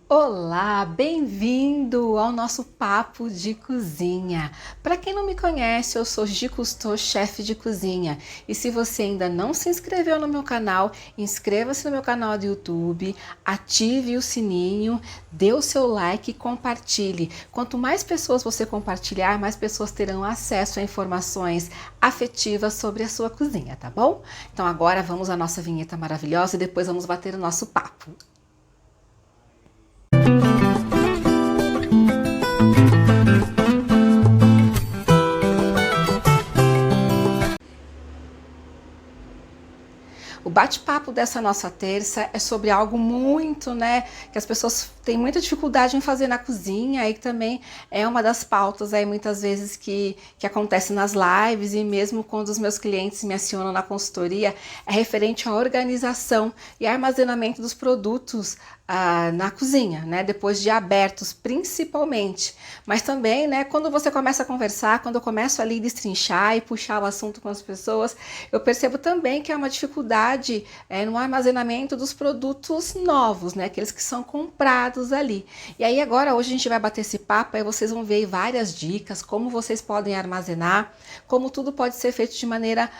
Olá, bem-vindo ao nosso papo de cozinha. Para quem não me conhece, eu sou Gi Cousteau, chefe de cozinha. E se você ainda não se inscreveu no meu canal, inscreva-se no meu canal do YouTube, ative o sininho, dê o seu like e compartilhe. Quanto mais pessoas você compartilhar, mais pessoas terão acesso a informações afetivas sobre a sua cozinha, tá bom? Então agora vamos à nossa vinheta maravilhosa e depois vamos bater o nosso papo. O bate-papo dessa nossa terça é sobre algo muito, que as pessoas têm muita dificuldade em fazer na cozinha e que também é uma das pautas aí muitas vezes que acontece nas lives e mesmo quando os meus clientes me acionam na consultoria, é referente à organização e armazenamento dos produtos na cozinha, né? Depois de abertos, principalmente. Mas também, né, quando você começa a conversar, quando eu começo ali a destrinchar e puxar o assunto com as pessoas, eu percebo também que é uma dificuldade no armazenamento dos produtos novos, né? Aqueles que são comprados ali. E aí agora, hoje a gente vai bater esse papo, aí vocês vão ver várias dicas, como vocês podem armazenar, como tudo pode ser feito de maneira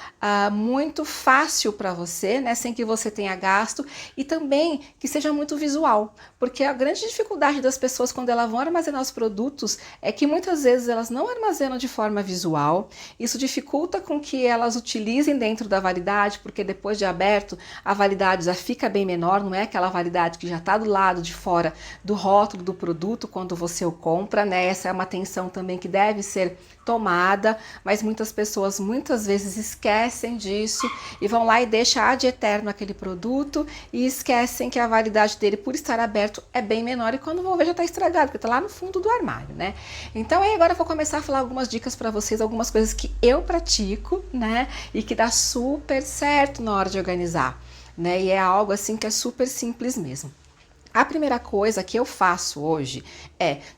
muito fácil para você, né? Sem que você tenha gasto e também que seja muito visual, porque a grande dificuldade das pessoas quando elas vão armazenar os produtos é que muitas vezes elas não armazenam de forma visual, isso dificulta com que elas utilizem dentro da validade, porque depois de aberto a validade já fica bem menor, não é aquela validade que já está do lado de fora do rótulo do produto quando você o compra, né? Essa é uma atenção também que deve ser tomada, mas muitas pessoas muitas vezes esquecem disso e vão lá e deixam ad eterno aquele produto e esquecem que a validade dele, por estar aberto, é bem menor e quando vão ver já está estragado, porque está lá no fundo do armário, né? Então aí agora eu vou começar a falar algumas dicas para vocês, algumas coisas que eu pratico, né? E que dá super certo na hora de organizar, né? E é algo assim que é super simples mesmo. A primeira coisa que eu faço hoje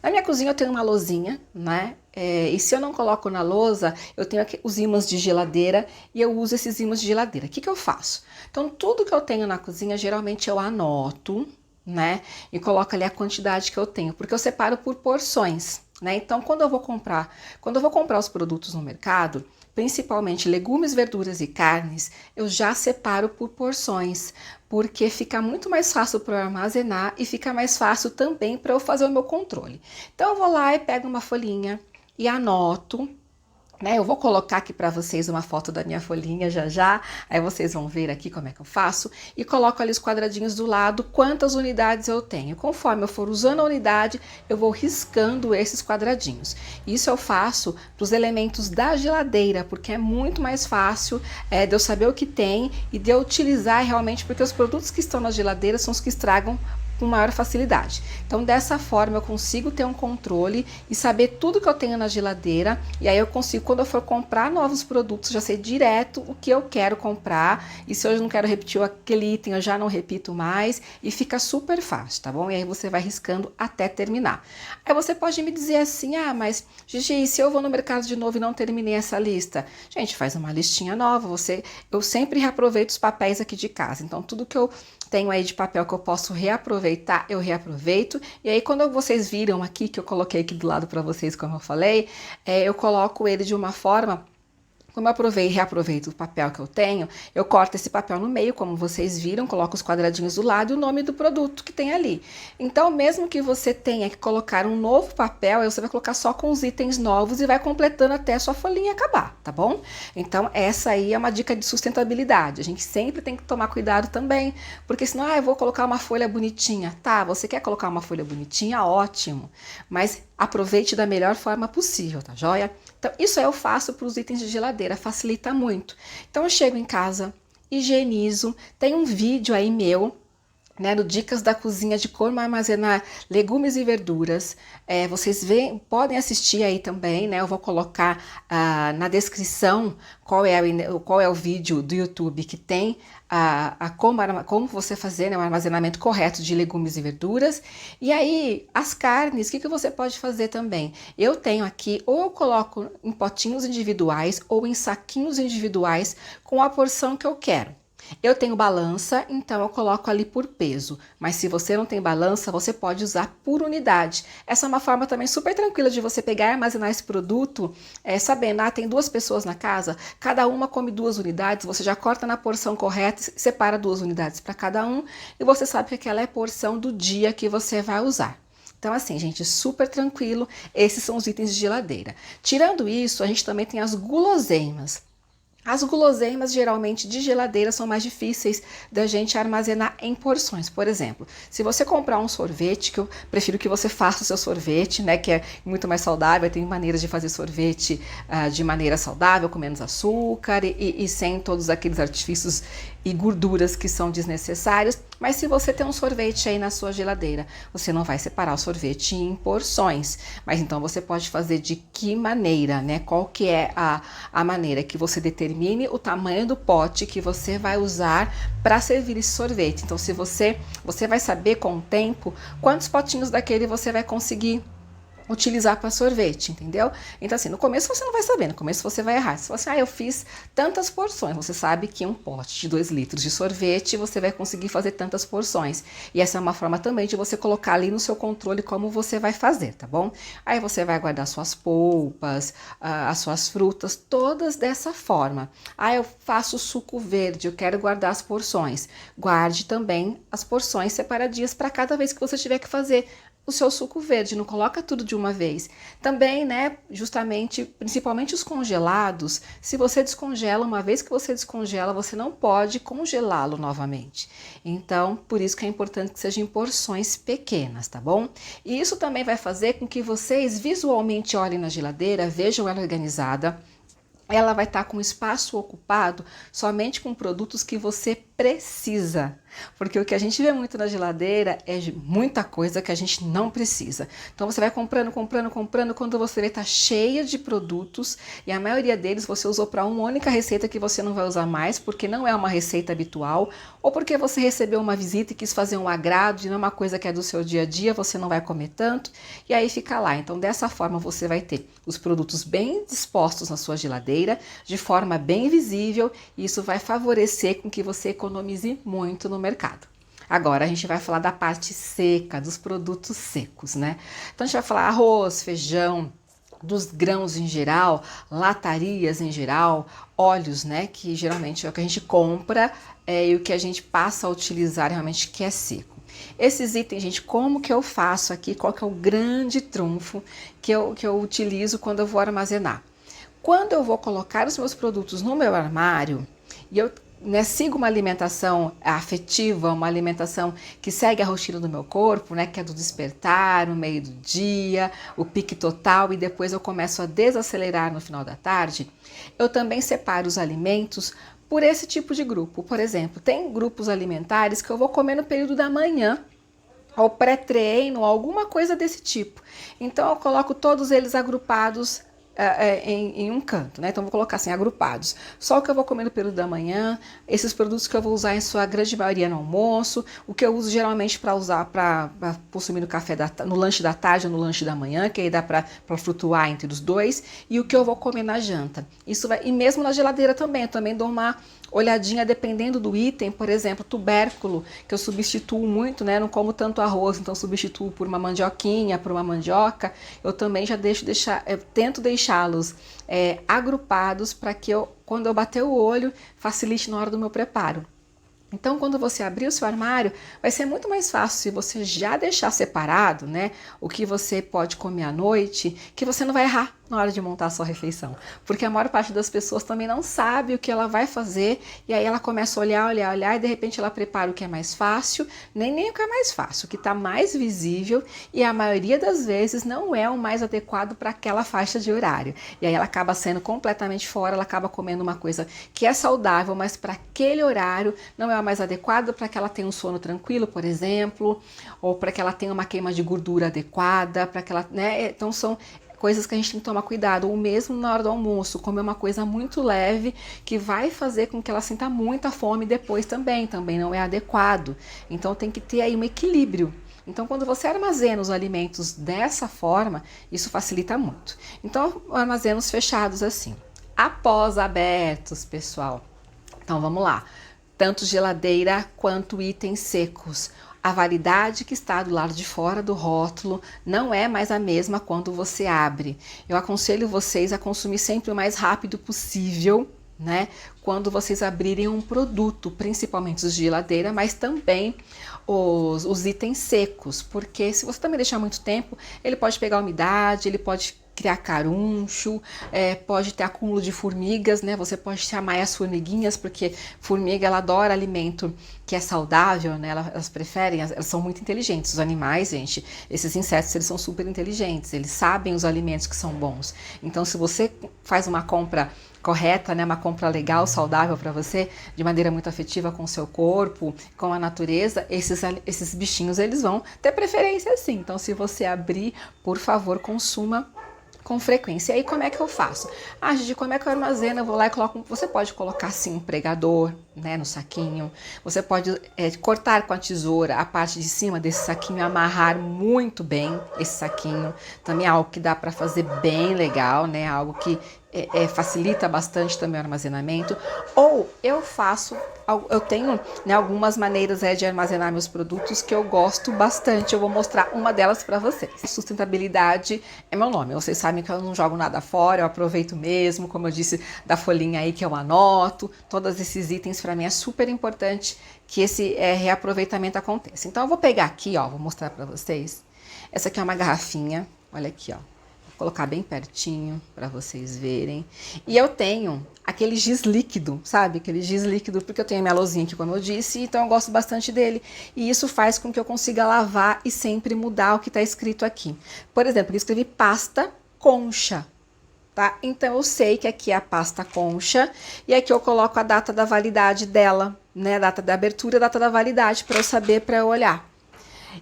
na minha cozinha eu tenho uma lousinha, né? E se eu não coloco na lousa, eu tenho aqui os ímãs de geladeira e eu uso esses ímãs de geladeira. O que eu faço? Então, tudo que eu tenho na cozinha, geralmente eu anoto, né? E coloco ali a quantidade que eu tenho, porque eu separo por porções, né? Então, quando eu vou comprar os produtos no mercado, principalmente legumes, verduras e carnes, eu já separo por porções, porque fica muito mais fácil para eu armazenar e fica mais fácil também para eu fazer o meu controle. Então, eu vou lá e pego uma folhinha e anoto, né? Eu vou colocar aqui para vocês uma foto da minha folhinha já já, aí vocês vão ver aqui como é que eu faço e coloco ali os quadradinhos do lado, quantas unidades eu tenho. Conforme eu for usando a unidade, eu vou riscando esses quadradinhos. Isso eu faço para os elementos da geladeira, porque é muito mais fácil de eu saber o que tem e de eu utilizar realmente, porque os produtos que estão na geladeira são os que estragam com maior facilidade. Então, dessa forma, eu consigo ter um controle e saber tudo que eu tenho na geladeira. E aí eu consigo, quando eu for comprar novos produtos, já sei direto o que eu quero comprar. E se eu não quero repetir aquele item, eu já não repito mais. E fica super fácil, tá bom? E aí você vai riscando até terminar. Aí você pode me dizer assim, mas Gigi, se eu vou no mercado de novo e não terminei essa lista? Gente, faz uma listinha nova. Eu sempre reaproveito os papéis aqui de casa. Então, tudo que eu tenho aí de papel que eu posso reaproveitar, eu reaproveito. E aí, quando vocês viram aqui, que eu coloquei aqui do lado para vocês, como eu falei, eu coloco ele de uma forma. Como eu reaproveito o papel que eu tenho, eu corto esse papel no meio, como vocês viram, coloco os quadradinhos do lado e o nome do produto que tem ali. Então, mesmo que você tenha que colocar um novo papel, você vai colocar só com os itens novos e vai completando até a sua folhinha acabar, tá bom? Então, essa aí é uma dica de sustentabilidade. A gente sempre tem que tomar cuidado também, porque senão, eu vou colocar uma folha bonitinha. Tá, você quer colocar uma folha bonitinha? Ótimo, mas aproveite da melhor forma possível, tá joia? Então, isso eu faço para os itens de geladeira, facilita muito. Então, eu chego em casa, higienizo, tem um vídeo aí meu, né, no Dicas da Cozinha de como armazenar legumes e verduras. Vocês podem assistir aí também, né? Eu vou colocar na descrição qual é o vídeo do YouTube que tem como você fazer, né, um armazenamento correto de legumes e verduras. E aí, as carnes, o que você pode fazer também? Eu tenho aqui, ou eu coloco em potinhos individuais ou em saquinhos individuais com a porção que eu quero. Eu tenho balança, então eu coloco ali por peso. Mas se você não tem balança, você pode usar por unidade. Essa é uma forma também super tranquila de você pegar e armazenar esse produto, sabendo, tem 2 pessoas na casa, cada uma come 2 unidades, você já corta na porção correta, separa 2 unidades para cada um, e você sabe que aquela é a porção do dia que você vai usar. Então, assim, gente, super tranquilo. Esses são os itens de geladeira. Tirando isso, a gente também tem as guloseimas. As guloseimas, geralmente, de geladeira são mais difíceis da gente armazenar em porções. Por exemplo, se você comprar um sorvete, que eu prefiro que você faça o seu sorvete, né, que é muito mais saudável, tem maneiras de fazer sorvete de maneira saudável, com menos açúcar e sem todos aqueles artifícios e gorduras que são desnecessários. Mas se você tem um sorvete aí na sua geladeira, você não vai separar o sorvete em porções. Mas então você pode fazer de que maneira, né? Qual que é a maneira que você determine o tamanho do pote que você vai usar para servir esse sorvete. Então, se você vai saber com o tempo quantos potinhos daquele você vai conseguir utilizar para sorvete, entendeu? Então, assim, no começo você não vai saber, no começo você vai errar. Se você, eu fiz tantas porções, você sabe que um pote de 2 litros de sorvete, você vai conseguir fazer tantas porções. E essa é uma forma também de você colocar ali no seu controle como você vai fazer, tá bom? Aí você vai guardar suas polpas, as suas frutas, todas dessa forma. Eu faço suco verde, eu quero guardar as porções. Guarde também as porções separadinhas para cada vez que você tiver que fazer o seu suco verde, não coloca tudo de uma vez. Também, né, justamente, principalmente os congelados, se você descongela, uma vez que você descongela, você não pode congelá-lo novamente. Então, por isso que é importante que seja em porções pequenas, tá bom? E isso também vai fazer com que vocês visualmente olhem na geladeira, vejam ela organizada. Ela vai estar com espaço ocupado somente com produtos que você precisa. Porque o que a gente vê muito na geladeira é muita coisa que a gente não precisa. Então você vai comprando, quando você vê tá cheia de produtos e a maioria deles você usou para uma única receita que você não vai usar mais, porque não é uma receita habitual, ou porque você recebeu uma visita e quis fazer um agrado e não é uma coisa que é do seu dia a dia, você não vai comer tanto, e aí fica lá. Então dessa forma você vai ter os produtos bem dispostos na sua geladeira, de forma bem visível, e isso vai favorecer com que você economize muito no mercado. Agora a gente vai falar da parte seca, dos produtos secos, né? Então a gente vai falar arroz, feijão, dos grãos em geral, latarias em geral, óleos, né? Que geralmente é o que a gente compra e o que a gente passa a utilizar realmente que é seco. Esses itens, gente, como que eu faço aqui? Qual que é o grande trunfo que eu utilizo quando eu vou armazenar? Quando eu vou colocar os meus produtos no meu armário e eu sigo uma alimentação afetiva, uma alimentação que segue a rotina do meu corpo, né, que é do despertar, no meio do dia, o pique total, e depois eu começo a desacelerar no final da tarde, eu também separo os alimentos por esse tipo de grupo. Por exemplo, tem grupos alimentares que eu vou comer no período da manhã, ou pré-treino, alguma coisa desse tipo. Então eu coloco todos eles agrupados em um canto, né? Então vou colocar assim, agrupados. Só o que eu vou comer no período da manhã, esses produtos que eu vou usar em sua grande maioria no almoço, o que eu uso geralmente para usar para consumir no lanche da tarde ou no lanche da manhã, que aí dá para flutuar entre os dois, e o que eu vou comer na janta. Isso vai, e mesmo na geladeira também, eu também dou uma olhadinha dependendo do item, por exemplo, tubérculo, que eu substituo muito, né? Não como tanto arroz, então substituo por uma mandioquinha, por uma mandioca. Eu também já eu tento deixá-los agrupados para que quando eu bater o olho, facilite na hora do meu preparo. Então, quando você abrir o seu armário, vai ser muito mais fácil se você já deixar separado, né, o que você pode comer à noite, que você não vai errar na hora de montar a sua refeição. Porque a maior parte das pessoas também não sabe o que ela vai fazer, e aí ela começa a olhar, e de repente ela prepara o que é mais fácil, nem o que é mais fácil, o que está mais visível, e a maioria das vezes não é o mais adequado para aquela faixa de horário. E aí ela acaba sendo completamente fora, ela acaba comendo uma coisa que é saudável, mas para aquele horário não é o mais adequado, para que ela tenha um sono tranquilo, por exemplo, ou para que ela tenha uma queima de gordura adequada, para que ela, né? Então são coisas que a gente tem que tomar cuidado, ou mesmo na hora do almoço, comer uma coisa muito leve que vai fazer com que ela sinta muita fome depois também não é adequado. Então tem que ter aí um equilíbrio. Então quando você armazena os alimentos dessa forma, isso facilita muito. Então eu armazeno os fechados assim. Após abertos, pessoal. Então vamos lá. tanto geladeira quanto itens secos. A validade que está do lado de fora do rótulo não é mais a mesma quando você abre. Eu aconselho vocês a consumir sempre o mais rápido possível, né? Quando vocês abrirem um produto, principalmente os de geladeira, mas também os itens secos, porque se você também deixar muito tempo, ele pode pegar umidade, ele pode criar caruncho, pode ter acúmulo de formigas, né? Você pode chamar as formiguinhas, porque formiga ela adora alimento que é saudável, né? Elas preferem, elas são muito inteligentes. Os animais, gente, esses insetos, eles são super inteligentes, eles sabem os alimentos que são bons. Então, se você faz uma compra correta, né, uma compra legal, saudável para você, de maneira muito afetiva com o seu corpo, com a natureza, esses bichinhos eles vão ter preferência sim. Então, se você abrir, por favor, consuma com frequência. E aí, como é que eu faço? Gigi, como é que eu armazeno? Eu vou lá e coloco. Você pode colocar sim um pregador, né, no saquinho. Você pode cortar com a tesoura a parte de cima desse saquinho, amarrar muito bem esse saquinho. Também é algo que dá para fazer bem legal, né? Algo que facilita bastante também o armazenamento. Ou eu tenho, né, algumas maneiras de armazenar meus produtos que eu gosto bastante. Eu vou mostrar uma delas para vocês. Sustentabilidade é meu nome. Vocês sabem que eu não jogo nada fora, eu aproveito mesmo, como eu disse, da folhinha aí que eu anoto. Todos esses itens para mim é super importante que esse reaproveitamento aconteça. Então eu vou pegar aqui, ó, vou mostrar para vocês. Essa aqui é uma garrafinha, olha aqui, ó. Colocar bem pertinho para vocês verem. E eu tenho aquele giz líquido, sabe? Aquele giz líquido, porque eu tenho a minha lousinha aqui, como eu disse, então eu gosto bastante dele. E isso faz com que eu consiga lavar e sempre mudar o que está escrito aqui. Por exemplo, eu escrevi pasta concha, tá? Então eu sei que aqui é a pasta concha e aqui eu coloco a data da validade dela, né? A data da abertura, a data da validade, para eu saber, para eu olhar.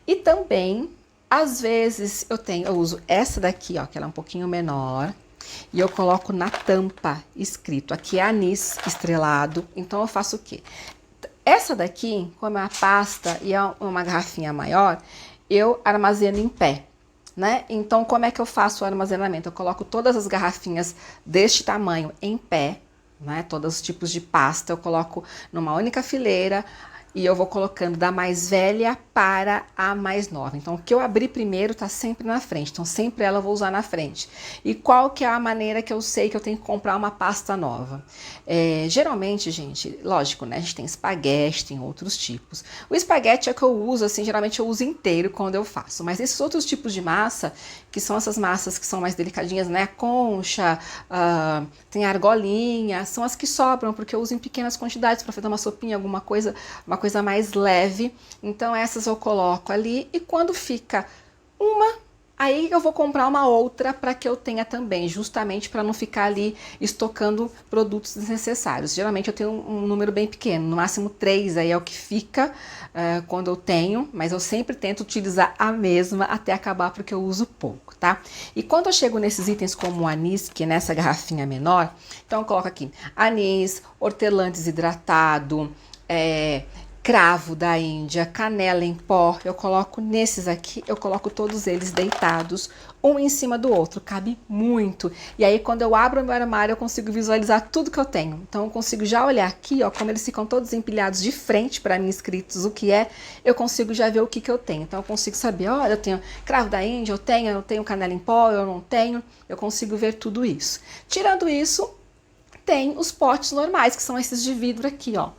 E também às vezes eu uso essa daqui, ó, que ela é um pouquinho menor, e eu coloco na tampa escrito, aqui é anis estrelado. Então eu faço o quê? Essa daqui, como é uma pasta e é uma garrafinha maior, eu armazeno em pé, né? Então como é que eu faço o armazenamento? Eu coloco todas as garrafinhas deste tamanho em pé, né? Todos os tipos de pasta eu coloco numa única fileira. E eu vou colocando da mais velha para a mais nova. Então, o que eu abri primeiro tá sempre na frente. Então, sempre ela eu vou usar na frente. E qual que é a maneira que eu sei que eu tenho que comprar uma pasta nova? Geralmente, gente, lógico, né? A gente tem espaguete, tem outros tipos. O espaguete é que eu uso, assim, geralmente eu uso inteiro quando eu faço. Mas esses outros tipos de massa, que são essas massas que são mais delicadinhas, né? Concha, tem argolinha, são as que sobram, porque eu uso em pequenas quantidades para fazer uma sopinha, alguma coisa mais leve. Então essas eu coloco ali e quando fica uma, aí eu vou comprar uma outra para que eu tenha também, justamente para não ficar ali estocando produtos desnecessários. Geralmente eu tenho um número bem pequeno, no máximo 3 aí é o que fica quando eu tenho, mas eu sempre tento utilizar a mesma até acabar porque eu uso pouco, tá? E quando eu chego nesses itens como o anis, que é nessa garrafinha menor, então eu coloco aqui anis, hortelã desidratado, cravo da Índia, canela em pó, eu coloco nesses aqui, eu coloco todos eles deitados, um em cima do outro, cabe muito. E aí quando eu abro o meu armário, eu consigo visualizar tudo que eu tenho. Então eu consigo já olhar aqui, ó, como eles ficam todos empilhados de frente para mim escritos o que é, eu consigo já ver o que eu tenho. Então eu consigo saber, olha, eu tenho cravo da Índia, eu tenho canela em pó, eu não tenho, eu consigo ver tudo isso. Tirando isso, tem os potes normais, que são esses de vidro aqui, ó.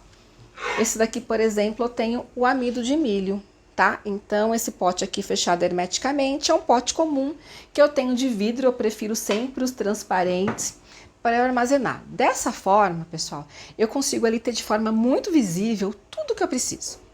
Esse daqui, por exemplo, eu tenho o amido de milho, tá? Então, esse pote aqui fechado hermeticamente é um pote comum que eu tenho de vidro, eu prefiro sempre os transparentes para eu armazenar. Dessa forma, pessoal, eu consigo ali ter de forma muito visível tudo que eu preciso.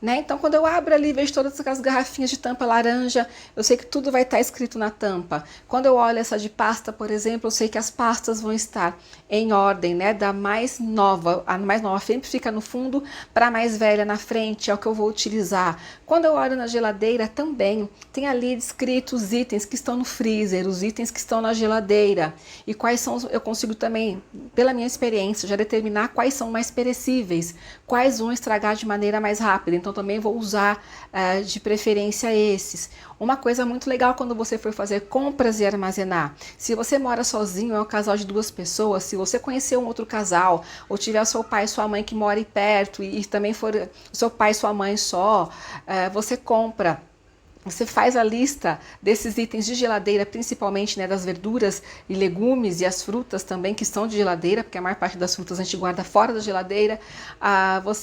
Né? Então, quando eu abro ali e vejo todas aquelas garrafinhas de tampa laranja, eu sei que tudo vai estar escrito na tampa. Quando eu olho essa de pasta, por exemplo, eu sei que as pastas vão estar em ordem, né? Da mais nova, a mais nova sempre fica no fundo, para a mais velha na frente, é o que eu vou utilizar. Quando eu olho na geladeira também, tem ali descritos os itens que estão no freezer, os itens que estão na geladeira. E quais são, eu consigo também, pela minha experiência, já determinar quais são mais perecíveis, quais vão estragar de maneira mais rápida. Então, então também vou usar de preferência esses. Uma coisa muito legal quando você for fazer compras e armazenar, se você mora sozinho, é um casal de 2 pessoas, se você conhecer um outro casal, ou tiver seu pai e sua mãe que moram perto, e também for seu pai e sua mãe só, você compra. Você faz a lista desses itens de geladeira, principalmente, né, das verduras e legumes e as frutas também que estão de geladeira, porque a maior parte das frutas a gente guarda fora da geladeira,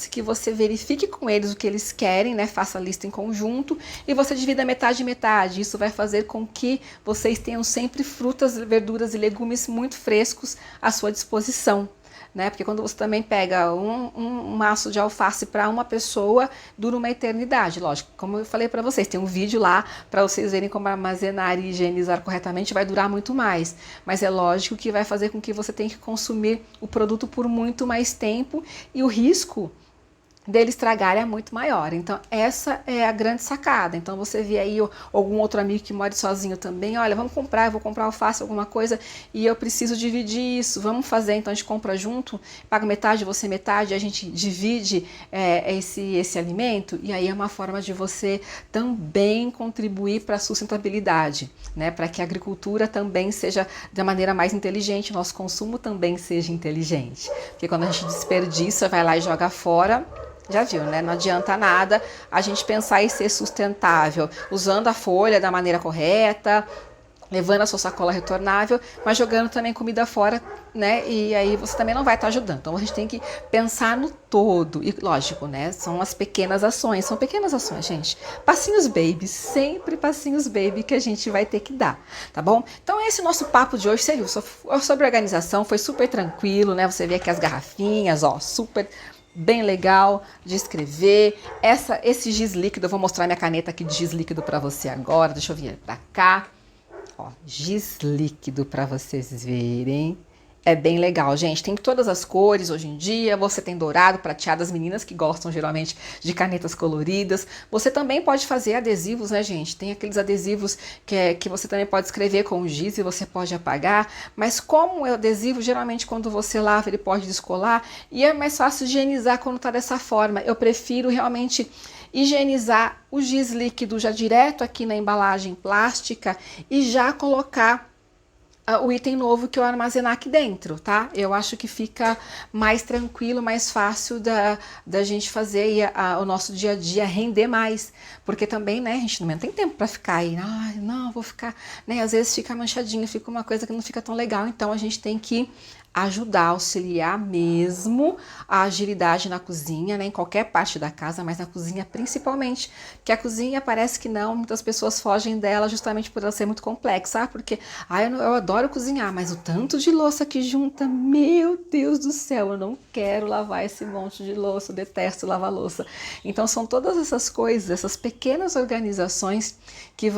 que você verifique com eles o que eles querem, né, faça a lista em conjunto e você divida metade e metade. Isso vai fazer com que vocês tenham sempre frutas, verduras e legumes muito frescos à sua disposição. Né? Porque quando você também pega um maço de alface para uma pessoa, dura uma eternidade. Lógico, como eu falei para vocês, tem um vídeo lá para vocês verem como armazenar e higienizar corretamente, vai durar muito mais. Mas é lógico que vai fazer com que você tenha que consumir o produto por muito mais tempo e o risco dele estragar é muito maior. Então essa é a grande sacada. Então você vê aí algum outro amigo que mora sozinho também, olha, vamos comprar, eu vou comprar alface, alguma coisa, e eu preciso dividir isso, vamos fazer, então a gente compra junto, paga metade, você metade, a gente divide esse alimento, e aí é uma forma de você também contribuir para a sustentabilidade, né? Para que a agricultura também seja da maneira mais inteligente, nosso consumo também seja inteligente. Porque quando a gente desperdiça, vai lá e joga fora, já viu, né? Não adianta nada a gente pensar em ser sustentável, usando a folha da maneira correta, levando a sua sacola retornável, mas jogando também comida fora, né? E aí você também não vai estar ajudando. Então a gente tem que pensar no todo. E lógico, né? São as pequenas ações. São pequenas ações, gente. Passinhos baby, sempre passinhos baby que a gente vai ter que dar, tá bom? Então esse nosso papo de hoje, você viu, sobre organização, foi super tranquilo, né? Você vê aqui as garrafinhas, ó, super bem legal de escrever. Esse giz líquido, eu vou mostrar minha caneta aqui de giz líquido para você agora. Deixa eu vir para cá. Ó, giz líquido para vocês verem. É bem legal, gente. Tem todas as cores hoje em dia. Você tem dourado, prateado, as meninas que gostam geralmente de canetas coloridas. Você também pode fazer adesivos, né, gente? Tem aqueles adesivos que você também pode escrever com giz e você pode apagar. Mas como é adesivo, geralmente quando você lava ele pode descolar e é mais fácil higienizar quando tá dessa forma. Eu prefiro realmente higienizar o giz líquido já direto aqui na embalagem plástica e já colocar o item novo que eu armazenar aqui dentro, tá? Eu acho que fica mais tranquilo, mais fácil da gente fazer o nosso dia a dia render mais, porque também, né, a gente não tem tempo para ficar aí, não, vou ficar, né, às vezes fica manchadinho, fica uma coisa que não fica tão legal, então a gente tem que ajudar, auxiliar mesmo a agilidade na cozinha, né, em qualquer parte da casa, mas na cozinha principalmente, que a cozinha parece que não, muitas pessoas fogem dela justamente por ela ser muito complexa, porque eu adoro cozinhar, mas o tanto de louça que junta, meu Deus do céu, eu não quero lavar esse monte de louça, eu detesto lavar louça. Então são todas essas coisas, essas pequenas organizações que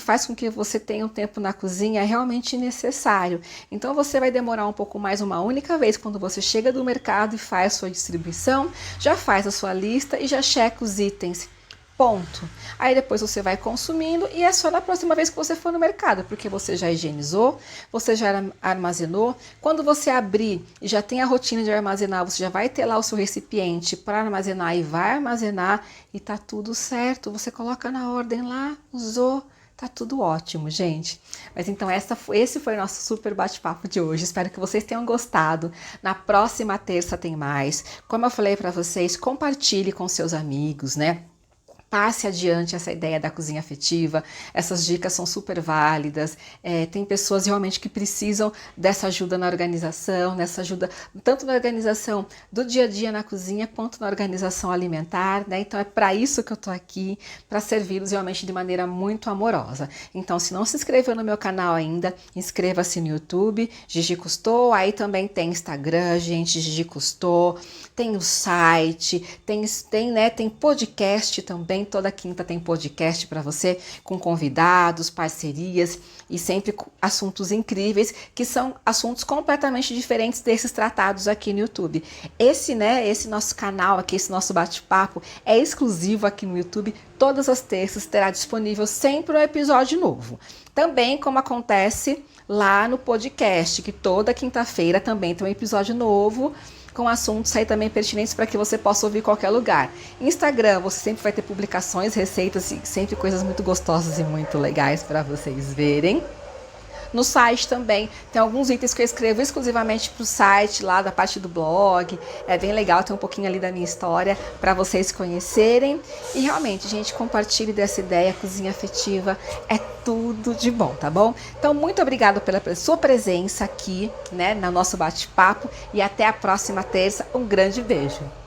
faz com que você tenha um tempo na cozinha realmente necessário. Então você vai demorar um pouco mais uma única vez quando você chega do mercado e faz a sua distribuição, já faz a sua lista e já checa os itens. Ponto. Aí depois você vai consumindo e é só na próxima vez que você for no mercado, porque você já higienizou, você já armazenou. Quando você abrir e já tem a rotina de armazenar, você já vai ter lá o seu recipiente para armazenar e vai armazenar e tá tudo certo. Você coloca na ordem lá, usou, tá tudo ótimo, gente. Mas então esse foi o nosso super bate-papo de hoje. Espero que vocês tenham gostado. Na próxima terça tem mais. Como eu falei para vocês, compartilhe com seus amigos, né? Passe adiante essa ideia da cozinha afetiva, essas dicas são super válidas, tem pessoas realmente que precisam dessa ajuda na organização, nessa ajuda tanto na organização do dia a dia na cozinha, quanto na organização alimentar, né? Então é para isso que eu tô aqui, para servi-los realmente de maneira muito amorosa. Então se não se inscreveu no meu canal ainda, inscreva-se no YouTube, Gigi Cousteau, aí também tem Instagram, gente, Gigi Cousteau, tem o site, tem podcast também. Toda quinta tem podcast para você com convidados, parcerias e sempre assuntos incríveis que são assuntos completamente diferentes desses tratados aqui no YouTube. Esse nosso canal aqui, esse nosso bate-papo é exclusivo aqui no YouTube. Todas as terças terá disponível sempre um episódio novo. Também como acontece lá no podcast, que toda quinta-feira também tem um episódio novo com assuntos aí também pertinentes para que você possa ouvir em qualquer lugar. Instagram, você sempre vai ter publicações, receitas e sempre coisas muito gostosas e muito legais para vocês verem. No site também tem alguns itens que eu escrevo exclusivamente para o site, lá da parte do blog. É bem legal, tem um pouquinho ali da minha história para vocês conhecerem. E realmente, gente, compartilhe dessa ideia, cozinha afetiva é tudo de bom, tá bom? Então, muito obrigada pela sua presença aqui, né, no nosso bate-papo e até a próxima terça. Um grande beijo!